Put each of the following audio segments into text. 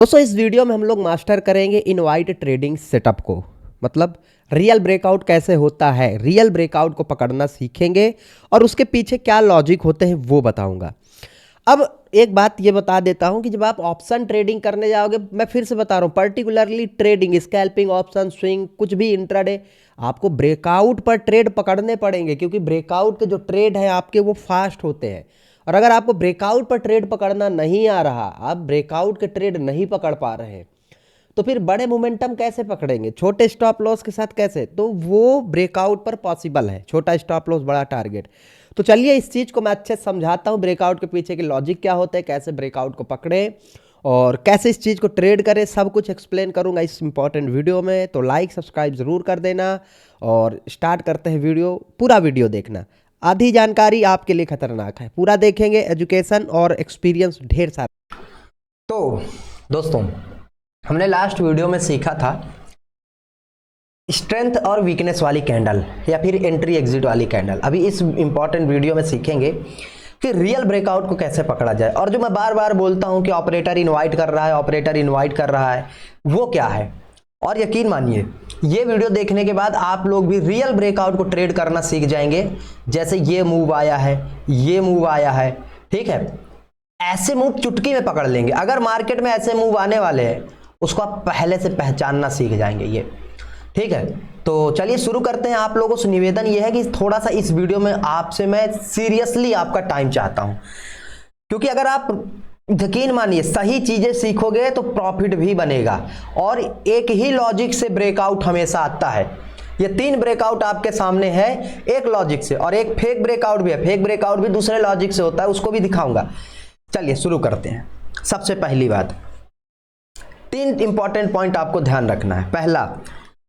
दोस्तों इस वीडियो में हम लोग मास्टर करेंगे इनवाइट ट्रेडिंग सेटअप को। मतलब रियल ब्रेकआउट कैसे होता है, रियल ब्रेकआउट को पकड़ना सीखेंगे और उसके पीछे क्या लॉजिक होते हैं वो बताऊंगा। अब एक बात ये बता देता हूं कि जब आप ऑप्शन ट्रेडिंग करने जाओगे, मैं फिर से बता रहा हूं, particularly trading, scalping, option, swing, कुछ भी इंट्राडे, आपको ब्रेकआउट पर ट्रेड पकड़ने पड़ेंगे क्योंकि ब्रेकआउट के जो ट्रेड हैं आपके वो फास्ट होते हैं। और अगर आपको ब्रेकआउट पर ट्रेड पकड़ना नहीं आ रहा, आप ब्रेकआउट के ट्रेड नहीं पकड़ पा रहे हैं, तो फिर बड़े मोमेंटम कैसे पकड़ेंगे, छोटे स्टॉप लॉस के साथ कैसे? तो वो ब्रेकआउट पर पॉसिबल है, छोटा स्टॉप लॉस बड़ा टारगेट। तो चलिए इस चीज़ को मैं अच्छे से समझाता हूँ, ब्रेकआउट के पीछे के लॉजिक क्या होते हैं, कैसे ब्रेकआउट को पकड़े और कैसे इस चीज़ को ट्रेड करें, सब कुछ एक्सप्लेन करूंगा इस इंपॉर्टेंट वीडियो में। तो लाइक सब्सक्राइब ज़रूर कर देना और स्टार्ट करते हैं वीडियो। पूरा वीडियो देखना, आधी जानकारी आपके लिए खतरनाक है, पूरा देखेंगे, एजुकेशन और एक्सपीरियंस ढेर सारा। तो दोस्तों, हमने लास्ट वीडियो में सीखा था स्ट्रेंथ और वीकनेस वाली कैंडल या फिर एंट्री एग्जिट वाली कैंडल। अभी इस इंपॉर्टेंट वीडियो में सीखेंगे कि रियल ब्रेकआउट को कैसे पकड़ा जाए। और जो मैं बार बार बोलता हूं कि ऑपरेटर इनवाइट कर रहा है, ऑपरेटर इनवाइट कर रहा है, वो क्या है। और यकीन मानिए ये वीडियो देखने के बाद आप लोग भी रियल ब्रेकआउट को ट्रेड करना सीख जाएंगे। जैसे ये मूव आया है, ये मूव आया है, ठीक है, ऐसे मूव चुटकी में पकड़ लेंगे। अगर मार्केट में ऐसे मूव आने वाले हैं उसको आप पहले से पहचानना सीख जाएंगे ये, ठीक है। तो चलिए शुरू करते हैं। आप लोगों से निवेदन ये है कि थोड़ा सा इस वीडियो में आपसे मैं सीरियसली आपका टाइम चाहता हूं, क्योंकि अगर आप यकीन मानिए सही चीजें सीखोगे तो प्रॉफिट भी बनेगा। और एक ही लॉजिक से ब्रेकआउट हमेशा आता है। ये 3 ब्रेकआउट आपके सामने है, एक लॉजिक से, और एक फेक ब्रेकआउट भी है। फेक ब्रेकआउट भी दूसरे लॉजिक से होता है, उसको भी दिखाऊंगा। चलिए शुरू करते हैं। सबसे पहली बात, 3 इंपॉर्टेंट पॉइंट आपको ध्यान रखना है। पहला,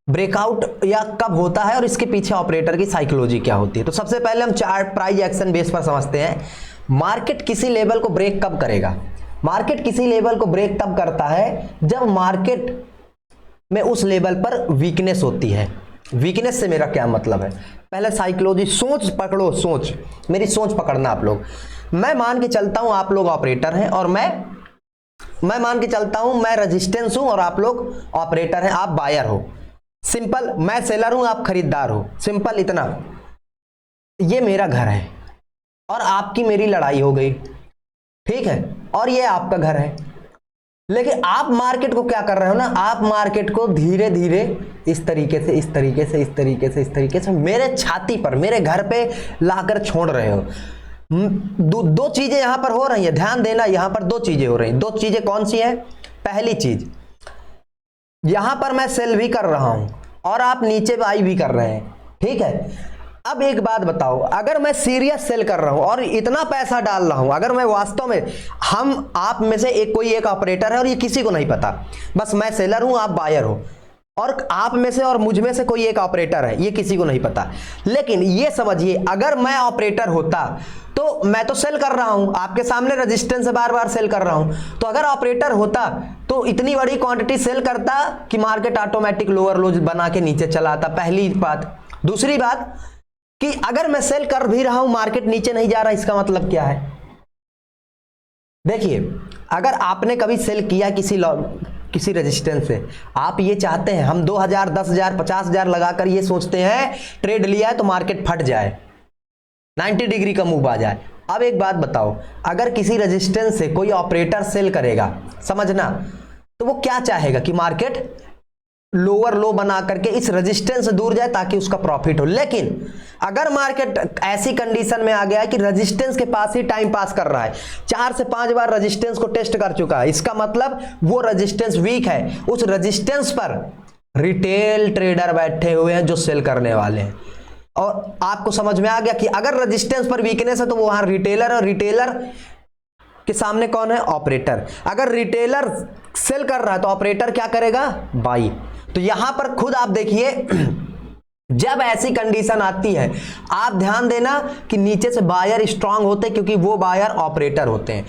ब्रेकआउट या कब होता है और इसके पीछे ऑपरेटर की साइकोलॉजी क्या होती है। तो सबसे पहले हम चार्ट प्राइस एक्शन बेस पर समझते हैं। मार्केट किसी लेवल को ब्रेक कब करेगा? मार्केट किसी लेवल को ब्रेक तब करता है जब मार्केट में उस लेवल पर वीकनेस होती है। वीकनेस से मेरा क्या मतलब है? पहले साइकोलॉजी, सोच पकड़ो, सोच, मेरी सोच पकड़ना आप लोग। मैं मान के चलता हूं आप लोग ऑपरेटर हैं और मैं मान के चलता हूं मैं रेजिस्टेंस हूं और आप लोग ऑपरेटर हैं, आप बायर हो। सिंपल, मैं सेलर हूं, आप खरीदार हो। सिंपल इतना। ये मेरा घर है और आपकी मेरी लड़ाई हो गई, ठीक है, और ये आपका घर है। लेकिन आप मार्केट को क्या कर रहे हो ना, आप मार्केट को धीरे धीरे इस तरीके से, इस तरीके से, इस तरीके से, इस तरीके से मेरे छाती पर, मेरे घर पे लाकर छोड़ रहे हो। दो चीजें यहां पर हो रही है, ध्यान देना। यहां पर 2 चीजें हो रही हैं। 2 चीजें कौन सी है? पहली चीज, यहां पर मैं सेल भी कर रहा हूं और आप नीचे बाई भी कर रहे हैं, ठीक है। अब एक बात बताओ, अगर मैं सीरियस सेल कर रहा हूं और इतना पैसा डाल रहा हूं, अगर मैं वास्तव में, हम आप में से कोई एक ऑपरेटर है और ये किसी को नहीं पता, बस मैं सेलर हूं, आप बायर हो, और आप में से और मुझ में से कोई एक ऑपरेटर है, ये किसी को नहीं पता। लेकिन ये समझिए, अगर मैं ऑपरेटर होता तो मैं तो सेल कर रहा हूं, आपके सामने रेजिस्टेंस से बार बार सेल कर रहा हूं। तो अगर ऑपरेटर होता तो इतनी बड़ी क्वांटिटी सेल करता कि मार्केट ऑटोमेटिक लोअर लो बना के नीचे चला आता। पहली बात। दूसरी बात कि अगर मैं सेल कर भी रहा हूं, मार्केट नीचे नहीं जा रहा, इसका मतलब क्या है? देखिए, अगर आपने कभी सेल किया किसी रेजिस्टेंस से, आप ये चाहते हैं हम 2000, 10,000, 50,000 लगाकर ये सोचते हैं ट्रेड लिया है तो मार्केट फट जाए, 90 डिग्री का मूव आ जाए। अब एक बात बताओ, अगर किसी रेजिस्टेंस से कोई ऑपरेटर सेल करेगा, समझना, तो वो क्या चाहेगा कि मार्केट लोअर लो बना करके इस रेजिस्टेंस से दूर जाए ताकि उसका प्रॉफिट हो। लेकिन अगर मार्केट ऐसी कंडीशन में आ गया है कि रेजिस्टेंस के पास ही टाइम पास कर रहा है, 4 से 5 बार रेजिस्टेंस को टेस्ट कर चुका है, इसका मतलब वो रेजिस्टेंस वीक है। उस रेजिस्टेंस पर रिटेल ट्रेडर बैठे हुए हैं जो सेल करने वाले हैं। और आपको समझ में आ गया कि अगर रेजिस्टेंस पर वीकनेस है तो वो वहां रिटेलर, और रिटेलर के सामने कौन है? ऑपरेटर। अगर रिटेलर सेल कर रहा है तो ऑपरेटर क्या करेगा? बाई। तो यहां पर खुद आप देखिए, जब ऐसी कंडीशन आती है, आप ध्यान देना कि नीचे से बायर स्ट्रांग होते हैं क्योंकि वो बायर ऑपरेटर होते हैं।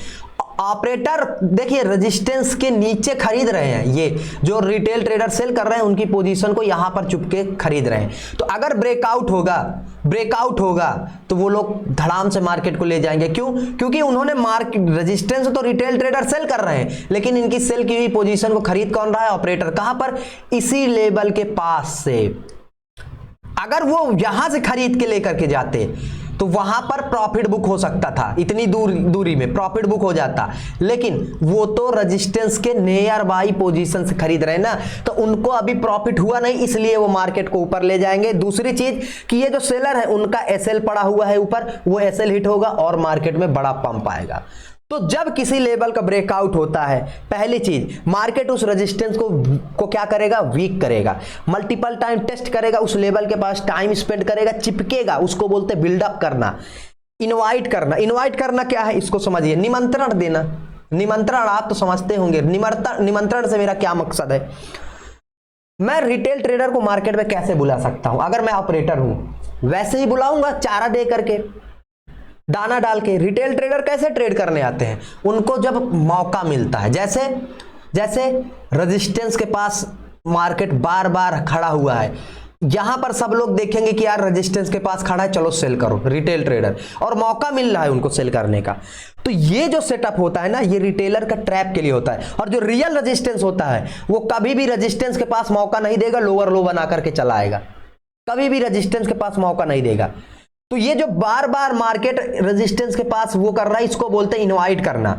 ऑपरेटर देखिए रेजिस्टेंस के नीचे खरीद रहे हैं, ये जो रिटेल ट्रेडर सेल कर रहे हैं उनकी पोजीशन को यहां पर चुपके खरीद रहे हैं। तो अगर ब्रेकआउट होगा तो वो लोग धड़ाम से मार्केट को ले जाएंगे। क्यों? क्योंकि उन्होंने मार्केट रेजिस्टेंस तो रिटेल ट्रेडर सेल कर रहे हैं, लेकिन इनकी सेल की हुई पोजीशन को खरीद कौन रहा है? ऑपरेटर। कहां पर? इसी लेवल के पास से। अगर वो यहां से खरीद के लेकर के जाते तो वहां पर प्रॉफिट बुक हो सकता था, इतनी दूरी में प्रॉफिट बुक हो जाता, लेकिन वो तो रेजिस्टेंस के नियर बाई पोजीशन से खरीद रहे हैं ना, तो उनको अभी प्रॉफिट हुआ नहीं, इसलिए वो मार्केट को ऊपर ले जाएंगे। दूसरी चीज कि ये जो सेलर है उनका एसएल पड़ा हुआ है ऊपर, वो एसएल हिट होगा और मार्केट में बड़ा पंप आएगा। तो जब किसी लेवल का ब्रेकआउट होता है, पहली चीज मार्केट उस रेजिस्टेंस को क्या करेगा? वीक करेगा, मल्टीपल टाइम टेस्ट करेगा, उस लेवल के पास टाइम स्पेंड करेगा, चिपकेगा, उसको बोलते बिल्डअप करना, इनवाइट करना। इनवाइट करना क्या है इसको समझिए, निमंत्रण देना। निमंत्रण आप तो समझते होंगे, निमंत्रण से मेरा क्या मकसद है? मैं रिटेल ट्रेडर को मार्केट में कैसे बुला सकता हूं? अगर मैं ऑपरेटर हूं वैसे ही बुलाऊंगा, चारा दे करके, दाना डाल के। रिटेल ट्रेडर कैसे ट्रेड करने आते हैं? उनको जब मौका मिलता है, जैसे रेजिस्टेंस के पास मार्केट बार बार खड़ा हुआ है, यहां पर सब लोग देखेंगे कि यार रेजिस्टेंस के पास खड़ा है, चलो सेल करो, रिटेल ट्रेडर, और मौका मिल रहा है उनको सेल करने का। तो ये जो सेटअप होता है ना, ये रिटेलर का ट्रैप के लिए होता है। और जो रियल रेजिस्टेंस होता है वो कभी भी रेजिस्टेंस के पास मौका नहीं देगा, लोअर लो बना करके चला आएगा, कभी भी रेजिस्टेंस के पास मौका नहीं देगा। तो ये जो बार बार मार्केट रेजिस्टेंस के पास वो कर रहा है, इसको बोलते हैं इनवाइट करना।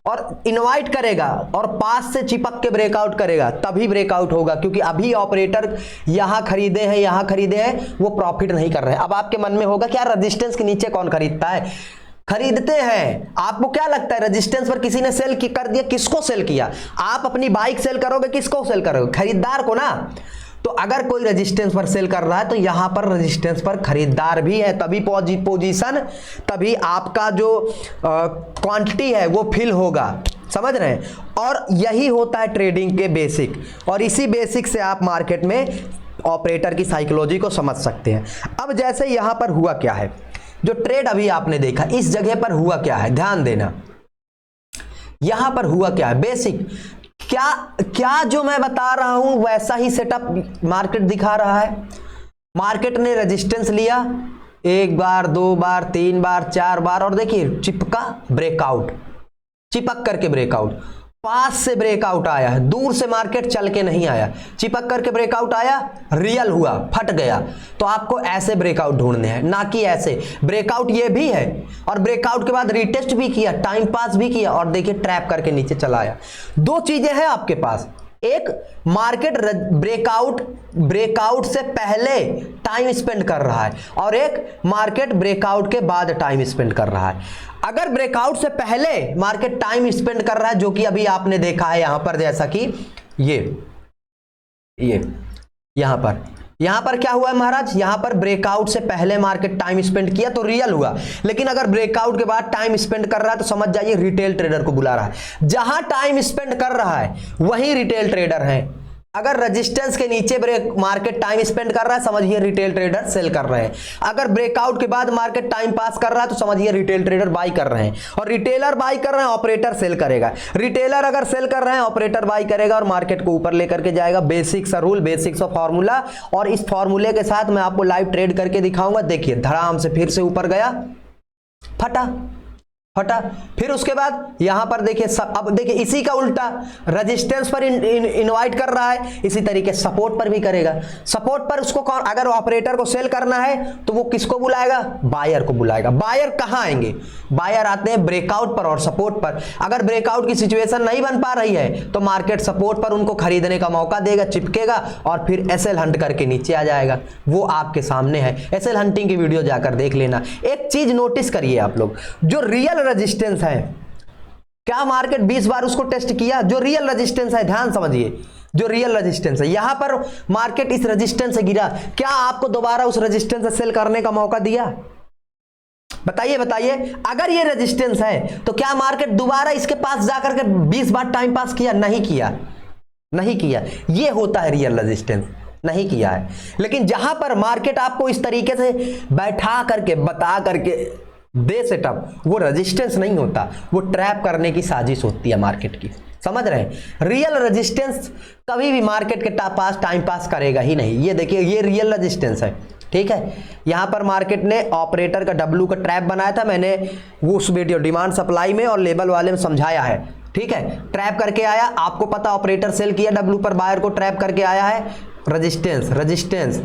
और इनवाइट करेगा और पास से चिपक के ब्रेकआउट करेगा, तभी ब्रेकआउट होगा, क्योंकि अभी ऑपरेटर यहां खरीदे हैं, वो प्रॉफिट नहीं कर रहे हैं। अब आपके मन में होगा क्या, रेजिस्टेंस के नीचे कौन खरीदता है? खरीदते हैं। आपको क्या लगता है रेजिस्टेंस पर किसी ने सेल कर दिया? किसको सेल किया? आप अपनी बाइक सेल करोगे, किसको सेल करोगे? खरीदार को ना। तो अगर कोई रेजिस्टेंस पर सेल कर रहा है तो यहां पर रेजिस्टेंस पर खरीदार भी है, तभी पोजीशन, तभी आपका जो क्वांटिटी है वो फिल होगा। समझ रहे हैं? और यही होता है ट्रेडिंग के बेसिक, और इसी बेसिक से आप मार्केट में ऑपरेटर की साइकोलॉजी को समझ सकते हैं। अब जैसे यहां पर हुआ क्या है, जो ट्रेड अभी आपने देखा, इस जगह पर हुआ क्या है, ध्यान देना। यहां पर हुआ क्या है, बेसिक क्या जो मैं बता रहा हूं वैसा ही सेटअप मार्केट दिखा रहा है। मार्केट ने रेजिस्टेंस लिया, एक बार, दो बार, तीन बार, चार बार, और देखिए चिपका, ब्रेकआउट, चिपक करके ब्रेकआउट, पास से ब्रेकआउट आया है, दूर से मार्केट चल के नहीं आया, चिपक करके ब्रेकआउट आया, रियल हुआ, फट गया। तो आपको ऐसे ब्रेकआउट ढूंढने हैं, ना कि ऐसे। ब्रेकआउट ये भी है, और ब्रेकआउट के बाद रिटेस्ट भी किया, टाइम पास भी किया, और देखिए ट्रैप करके नीचे चला आया। दो चीजें हैं आपके पास, एक मार्केट ब्रेकआउट से पहले टाइम स्पेंड कर रहा है, और एक मार्केट ब्रेकआउट के बाद टाइम स्पेंड कर रहा है। अगर ब्रेकआउट से पहले मार्केट टाइम स्पेंड कर रहा है, जो कि अभी आपने देखा है यहां पर, जैसा कि ये यहां पर क्या हुआ है महाराज, यहां पर ब्रेकआउट से पहले मार्केट टाइम स्पेंड किया तो रियल हुआ, लेकिन अगर ब्रेकआउट के बाद टाइम स्पेंड कर रहा है तो समझ जाइए रिटेल ट्रेडर को बुला रहा है। जहां टाइम स्पेंड कर रहा है वहीं रिटेल ट्रेडर है। अगर रेजिस्टेंस के नीचे मार्केट टाइम स्पेंड कर रहा है, समझिए रिटेल ट्रेडर सेल कर रहे हैं। अगर ब्रेकआउट के बाद मार्केट टाइम पास कर रहा है तो समझिए रिटेल ट्रेडर बाई कर रहे हैं। और रिटेलर बाई कर रहे हैं, ऑपरेटर सेल करेगा। रिटेलर अगर सेल कर रहे हैं, ऑपरेटर बाई करेगा और मार्केट को ऊपर लेकर के जाएगा। बेसिक सा रूल, बेसिक सा फॉर्मूला, और इस फॉर्मूले के साथ मैं आपको लाइव ट्रेड करके दिखाऊंगा। देखिए धड़ाम से फिर से ऊपर गया, फटा, फिर उसके बाद यहां पर देखिए, अब देखिए इसी का उल्टा, रेजिस्टेंस पर इनवाइट कर रहा है, इसी तरीके सपोर्ट पर भी करेगा। सपोर्ट पर उसको कौन, अगर ऑपरेटर को सेल करना है तो वो किसको बुलाएगा, बायर को बुलाएगा। बायर कहां आएंगे, बायर आते हैं ब्रेकआउट पर और सपोर्ट पर। अगर ब्रेकआउट की सिचुएशन नहीं बन पा रही है तो मार्केट सपोर्ट पर उनको खरीदने का मौका देगा, चिपकेगा और फिर एसएल हंट करके नीचे आ जाएगा। वो आपके सामने है, एसएल हंटिंग की वीडियो जाकर देख लेना। एक चीज नोटिस करिए आप लोग, जो रियल रेजिस्टेंस है, क्या मार्केट 20 बार उसको टेस्ट किया, जो रियल रेजिस्टेंस है, ध्यान समझिए, जो रियल रेजिस्टेंस है, यहां पर मार्केट इस रेजिस्टेंस से गिरा, क्या आपको दोबारा उस रेजिस्टेंस से सेल करने का मौका दिया? बताइए, अगर ये रेजिस्टेंस है तो क्या मार्केट दोबारा इसके पास जाकर के 20 बार टाइम पास किया? नहीं किया। ये होता है रियल रेजिस्टेंस, नहीं किया है। लेकिन जहां पर मार्केट आपको इस तरीके से बैठा करके, बता करके दे सेटअप, वो रेजिस्टेंस नहीं होता, वो ट्रैप करने की साजिश होती है मार्केट की। समझ रहे हैं? रियल रेजिस्टेंस कभी भी मार्केट के पास टाइम पास करेगा ही नहीं। ये देखिए, ये रियल रेजिस्टेंस है, ठीक है। यहां पर मार्केट ने ऑपरेटर का डब्ल्यू का ट्रैप बनाया था, मैंने वो उस वीडियो डिमांड सप्लाई में और लेवल वाले में समझाया है, ठीक है। ट्रैप करके आया, आपको पता ऑपरेटर सेल किया डब्ल्यू पर, बायर को ट्रैप करके आया है, रेजिस्टेंस रेजिस्टेंस।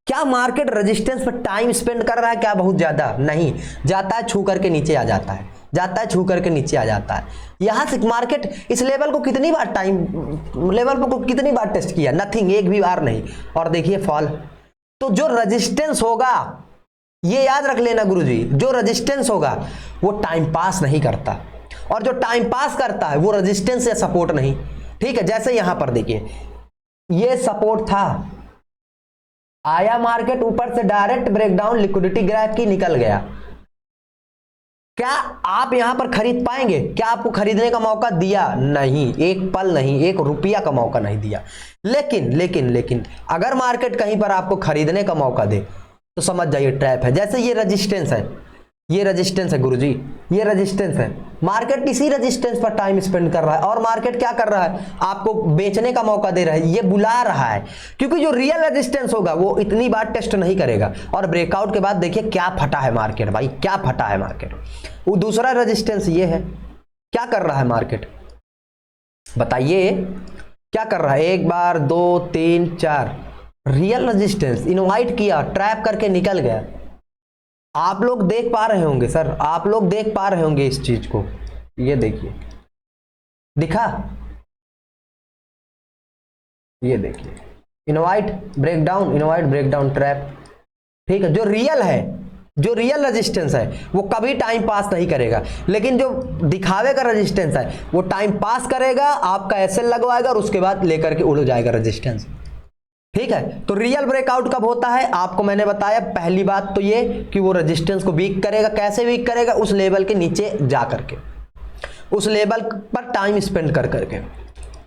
क्या मार्केट रेजिस्टेंस पर टाइम स्पेंड कर रहा है क्या? बहुत ज्यादा नहीं, जाता है छू करके नीचे आ जाता है, जाता है छू करके नीचे आ जाता है। यहां से मार्केट इस लेवल को कितनी बार लेवल को कितनी बार टेस्ट किया? नथिंग, एक भी बार नहीं। और देखिए फॉल। तो जो रेजिस्टेंस होगा, ये याद रख लेना गुरुजी, जो रेजिस्टेंस होगा वो टाइम पास नहीं करता, और जो टाइम पास करता है वो रेजिस्टेंस या सपोर्ट नहीं, ठीक है। जैसे यहां पर देखिए, ये सपोर्ट था, आया मार्केट ऊपर से डायरेक्ट ब्रेकडाउन, लिक्विडिटी ग्रैब की, निकल गया। क्या आप यहां पर खरीद पाएंगे? क्या आपको खरीदने का मौका दिया? नहीं, एक पल नहीं, एक रुपया का मौका नहीं दिया। लेकिन लेकिन लेकिन अगर मार्केट कहीं पर आपको खरीदने का मौका दे तो समझ जाइए ट्रैप है। जैसे ये रेजिस्टेंस है, ये रेजिस्टेंस है गुरुजी, ये रेजिस्टेंस है। मार्केट इसी रेजिस्टेंस पर टाइम स्पेंड कर रहा है, और मार्केट क्या कर रहा है? आपको बेचने का मौका दे रहा है, ये बुला रहा है, क्योंकि जो रियल रेजिस्टेंस होगा वो इतनी बार टेस्ट नहीं करेगा। और ब्रेकआउट के बाद देखिए क्या फटा है मार्केट, भाई क्या फटा है मार्केट। वो दूसरा रेजिस्टेंस ये है, क्या कर रहा है मार्केट बताइए, क्या कर रहा है? एक बार, दो, तीन, चार, रियल रेजिस्टेंस इनवाइट किया, ट्रैप करके निकल गया। आप लोग देख पा रहे होंगे सर, आप लोग देख पा रहे होंगे इस चीज को। ये देखिए, दिखा, ये देखिए, invite breakdown, invite breakdown trap, ठीक है। जो रियल है, जो रियल रेजिस्टेंस है वो कभी टाइम पास नहीं करेगा, लेकिन जो दिखावे का रेजिस्टेंस है वो टाइम पास करेगा, आपका एसएल लगवाएगा और उसके बाद लेकर के उड़ जाएगा रेजिस्टेंस, ठीक है। तो रियल ब्रेकआउट कब होता है? आपको मैंने बताया, पहली बात तो ये कि वो रेजिस्टेंस को वीक करेगा। कैसे वीक करेगा? उस लेवल के नीचे जा करके, उस लेवल पर टाइम स्पेंड कर करके,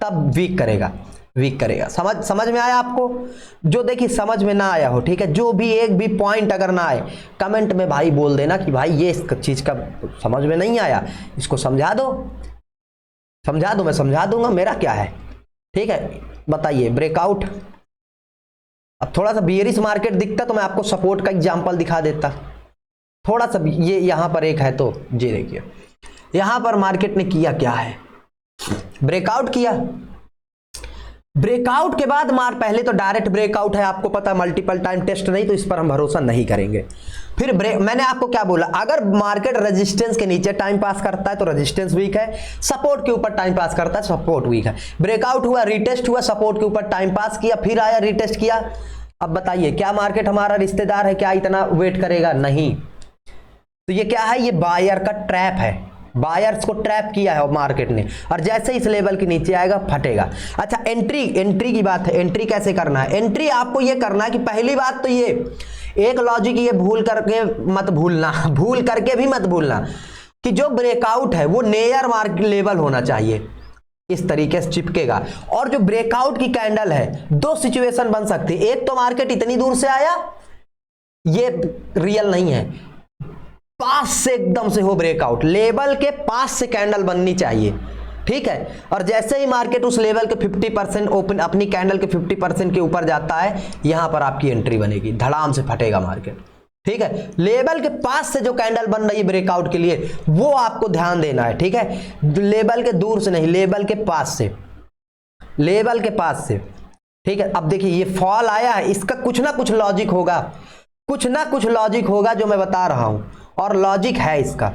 तब वीक करेगा, वीक करेगा। समझ में आया आपको? जो देखिए समझ में ना आया हो, ठीक है, जो भी एक भी पॉइंट अगर ना आए, कमेंट में भाई बोल देना कि भाई ये इस चीज का समझ में नहीं आया, इसको समझा दो, समझा दो, मैं समझा दूंगा, मेरा क्या है, ठीक है। बताइए ब्रेकआउट। अब थोड़ा सा बियरिश मार्केट दिखता तो मैं आपको सपोर्ट का एग्जांपल दिखा देता, थोड़ा सा। ये यहां पर एक है, तो ये देखिए यहां पर मार्केट ने किया क्या है, ब्रेकआउट किया। ब्रेकआउट के बाद पहले तो डायरेक्ट ब्रेकआउट है, आपको पता है, मल्टीपल टाइम टेस्ट नहीं, तो इस पर हम भरोसा नहीं करेंगे। फिर मैंने आपको क्या बोला, अगर मार्केट रेजिस्टेंस के नीचे टाइम पास करता है तो रेजिस्टेंस वीक है, सपोर्ट के ऊपर टाइम पास करता है सपोर्ट वीक है। ब्रेकआउट हुआ, रिटेस्ट हुआ, सपोर्ट के ऊपर टाइम पास किया, फिर आया रिटेस्ट किया। अब बताइए क्या मार्केट हमारा रिश्तेदार है? क्या इतना वेट करेगा? नहीं। तो ये क्या है? ये बायर का ट्रैप है, बायर्स को ट्रैप किया है मार्केट ने, और जैसे इस लेवल के नीचे आएगा फटेगा। अच्छा, एंट्री की बात है, एंट्री कैसे करना है? एंट्री आपको ये करना है कि पहली बात तो ये एक लॉजिक ये भूल करके मत भूलना, भूल करके भी मत भूलना कि जो ब्रेकआउट है वो नेयर मार्केट लेवल होना चाहिए, इस तरीके से चिपकेगा। और जो ब्रेकआउट की कैंडल है, दो सिचुएशन बन सकती है, एक तो मार्केट इतनी दूर से आया, ये रियल नहीं है, पास से एकदम से हो ब्रेकआउट, लेवल के पास से कैंडल बननी चाहिए, ठीक है। और जैसे ही मार्केट उस लेवल के 50% ओपन, अपनी कैंडल के 50% के ऊपर जाता है, यहां पर आपकी एंट्री बनेगी, धड़ाम से फटेगा मार्केट, ठीक है। लेवल के पास से जो कैंडल बन रही है ब्रेकआउट के लिए, वो आपको ध्यान देना है, ठीक है। लेवल के दूर से नहीं, लेवल के पास से, लेवल के पास से, ठीक है। अब देखिए ये फॉल आया है, इसका कुछ ना कुछ लॉजिक होगा, कुछ ना कुछ लॉजिक होगा जो मैं बता रहा हूं, और लॉजिक है इसका,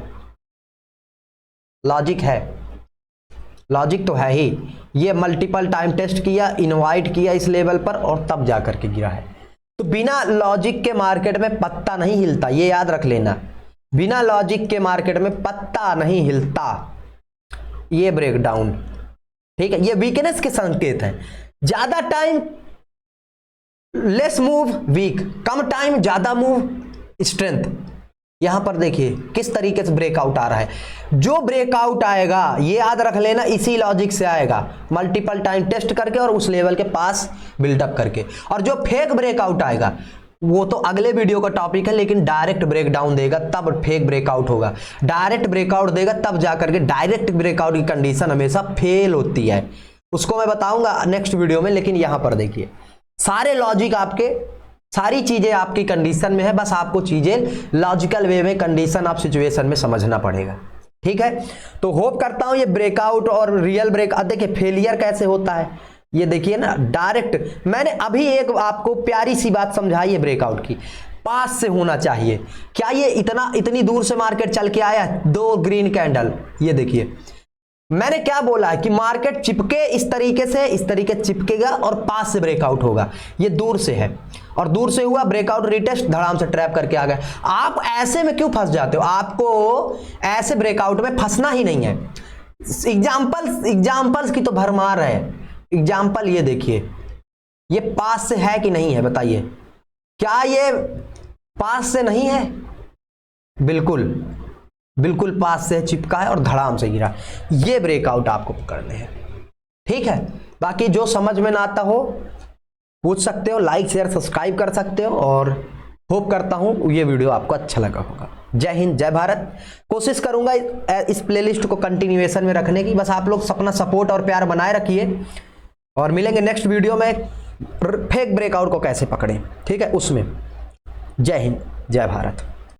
लॉजिक है, लॉजिक तो है ही। ये मल्टीपल टाइम टेस्ट किया, इनवाइट किया इस लेवल पर, और तब जाकर के गिरा है। तो बिना लॉजिक के मार्केट में पत्ता नहीं हिलता, ये याद रख लेना, बिना लॉजिक के मार्केट में पत्ता नहीं हिलता। ये ब्रेकडाउन, ठीक है, ये वीकनेस के संकेत हैं। ज्यादा टाइम लेस मूव वीक, कम टाइम ज्यादा मूव स्ट्रेंथ। यहां पर देखिए किस तरीके से ब्रेकआउट आ रहा है, जो ब्रेकआउट आएगा ये याद रख लेना इसी लॉजिक से आएगा, मल्टीपल टाइम टेस्ट करके और उस लेवल के पास बिल्डअप करके। और जो फेक ब्रेकआउट आएगा वो तो अगले वीडियो का टॉपिक है, लेकिन डायरेक्ट ब्रेकडाउन देगा तब फेक ब्रेकआउट होगा। डायरेक्ट ब्रेकआउट देगा तब जाकर के, डायरेक्ट ब्रेकआउट की कंडीशन हमेशा फेल होती है, उसको मैं बताऊंगा नेक्स्ट वीडियो में। लेकिन यहां पर देखिए सारे लॉजिक आपके, सारी चीजें आपकी कंडीशन में है, बस आपको चीजें लॉजिकल वे में कंडीशन ऑफ सिचुएशन में समझना पड़ेगा। ठीक है, तो होप करता हूं ये ब्रेकआउट और रियल ब्रेक, देखिए फेलियर कैसे होता है ये देखिए ना, डायरेक्ट मैंने अभी एक आपको प्यारी सी बात समझाई है ब्रेकआउट की, पास से होना चाहिए। क्या ये इतनी दूर से मार्केट चल के आया, 2 ग्रीन कैंडल, ये देखिए मैंने क्या बोला है कि मार्केट चिपके इस तरीके से चिपकेगा और पास से ब्रेकआउट होगा। ये दूर से है और दूर से हुआ ब्रेकआउट, रिटेस्ट धड़ाम से ट्रैप करके आ गए। आप ऐसे में क्यों फंस जाते हो? आपको ऐसे ब्रेकआउट में फंसना ही नहीं है। एग्जांपल्स की तो भरमार है। एग्जाम्पल ये देखिए, ये पास से है कि नहीं है बताइए, क्या ये पास से नहीं है? बिल्कुल पास से चिपका है और धड़ाम से गिरा। ये ब्रेकआउट आपको पकड़ने हैं। ठीक है, बाकी जो समझ में ना आता हो पूछ सकते हो, लाइक शेयर सब्सक्राइब कर सकते हो, और होप करता हूं ये वीडियो आपको अच्छा लगा होगा। जय हिंद, जय भारत। कोशिश करूंगा इस प्लेलिस्ट को कंटिन्यूएशन में रखने की, बस आप लोग अपना सपोर्ट और प्यार बनाए रखिए, और मिलेंगे नेक्स्ट वीडियो में फेक ब्रेकआउट को कैसे पकड़ें। ठीक है, उसमें। जय हिंद, जय भारत।